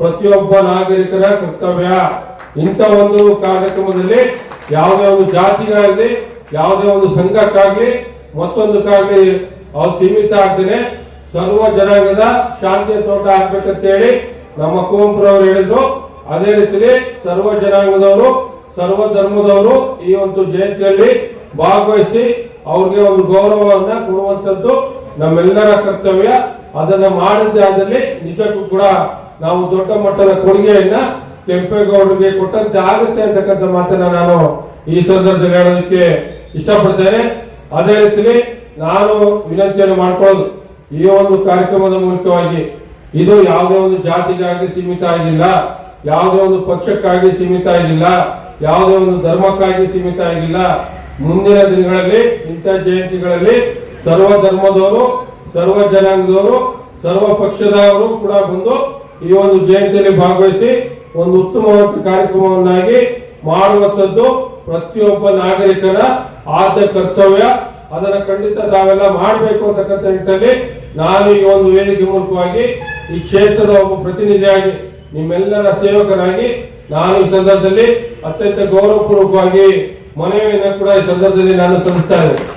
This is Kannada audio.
ಪ್ರತಿಯೊಬ್ಬ ನಾಗರಿಕರ ಕರ್ತವ್ಯ. ಇಂಥ ಒಂದು ಕಾರ್ಯಕ್ರಮದಲ್ಲಿ ಯಾವುದೇ ಒಂದು ಜಾತಿಗಾಗಲಿ, ಯಾವುದೇ ಒಂದು ಸಂಘಕ್ಕಾಗ್ಲಿ, ಮತ್ತೊಂದಕ್ಕಾಗ್ಲಿ ಅವ್ರು ಸೀಮಿತ ಆಗ್ತೇನೆ ಸರ್ವ ಜನಾಂಗದ ಶಾಂತಿಯ ತೋಟ ಆಗ್ಬೇಕಂತ ಹೇಳಿ ನಮ್ಮ ಕುವೆಂಪುರವರು ಹೇಳಿದ್ರು. ಅದೇ ರೀತಿಯಲ್ಲಿ ಸರ್ವ ಜನಾಂಗದವರು, ಸರ್ವ ಧರ್ಮದವರು ಈ ಒಂದು ಜಯಂತಿಯಲ್ಲಿ ಭಾಗವಹಿಸಿ ಅವ್ರಿಗೆ ಒಂದು ಗೌರವವನ್ನ ಕೊಡುವಂತದ್ದು ನಮ್ಮೆಲ್ಲರ ಕರ್ತವ್ಯ. ಅದನ್ನ ಮಾಡಿದ್ದೆ ಆದಲ್ಲಿ ನಿಜಕ್ಕೂ ಕೂಡ ನಾವು ದೊಡ್ಡ ಮಟ್ಟದ ಕೊಡುಗೆಯನ್ನ ಕೆಂಪೇಗೌಡರಿಗೆ ಕೊಟ್ಟಂತೆ ಆಗುತ್ತೆ ಅಂತಕ್ಕಂಥ ಮಾತನ್ನ ನಾನು ಈ ಸಂದರ್ಭದಲ್ಲಿ ಹೇಳೋದಕ್ಕೆ ಇಷ್ಟಪಡ್ತೇನೆ. ಅದೇ ರೀತಿಯಲ್ಲಿ ನಾನು ವಿನಂತಿಯನ್ನು ಮಾಡ್ಕೊಳ್ಳೋದು, ಈ ಒಂದು ಕಾರ್ಯಕ್ರಮದ ಮೂಲಕವಾಗಿ ಇದು ಯಾವುದೇ ಒಂದು ಜಾತಿಗಾಗಿ ಸೀಮಿತ ಆಗಿಲ್ಲ, ಯಾವುದೇ ಒಂದು ಪಕ್ಷಕ್ಕಾಗಿ ಸೀಮಿತ ಆಗಿಲ್ಲ, ಯಾವುದೇ ಒಂದು ಧರ್ಮಕ್ಕಾಗಿ ಸೀಮಿತ ಆಗಿಲ್ಲ. ಮುಂದಿನ ದಿನಗಳಲ್ಲಿ ಇಂಥ ಜಯಂತಿಗಳಲ್ಲಿ ಸರ್ವ ಧರ್ಮದವರು, ಸರ್ವ ಜನಾಂಗದವರು, ಸರ್ವ ಪಕ್ಷದವರು ಕೂಡ ಬಂದು ಈ ಒಂದು ಜಯಂತಿಯಲ್ಲಿ ಭಾಗವಹಿಸಿ ಒಂದು ಉತ್ತಮವಾದ ಕಾರ್ಯಕ್ರಮವನ್ನಾಗಿ ಮಾಡುವಂಥದ್ದು ಪ್ರತಿಯೊಬ್ಬ ನಾಗರಿಕನ ಆದ್ಯ ಕರ್ತವ್ಯ. ಅದನ್ನ ಖಂಡಿತ ತಾವೆಲ್ಲ ಮಾಡಬೇಕು ಅಂತಕ್ಕಂಥ ನಿಟ್ಟಿನಲ್ಲಿ ನಾನು ಈ ಒಂದು ವೇದಿಕೆ ಮೂಲಕವಾಗಿ ಈ ಕ್ಷೇತ್ರದ ಒಬ್ಬ ಪ್ರತಿನಿಧಿಯಾಗಿ ನಿಮ್ಮೆಲ್ಲರ ಸೇವಕರಾಗಿ ನಾನು ಈ ಸಂದರ್ಭದಲ್ಲಿ ಅತ್ಯಂತ ಗೌರವಪೂರ್ವಕವಾಗಿ ಮನವಿಯನ್ನು ಕೂಡ ಈ ಸಂದರ್ಭದಲ್ಲಿ ನಾನು ಸಲ್ಲಿಸ್ತಾ ಇದ್ದೇನೆ.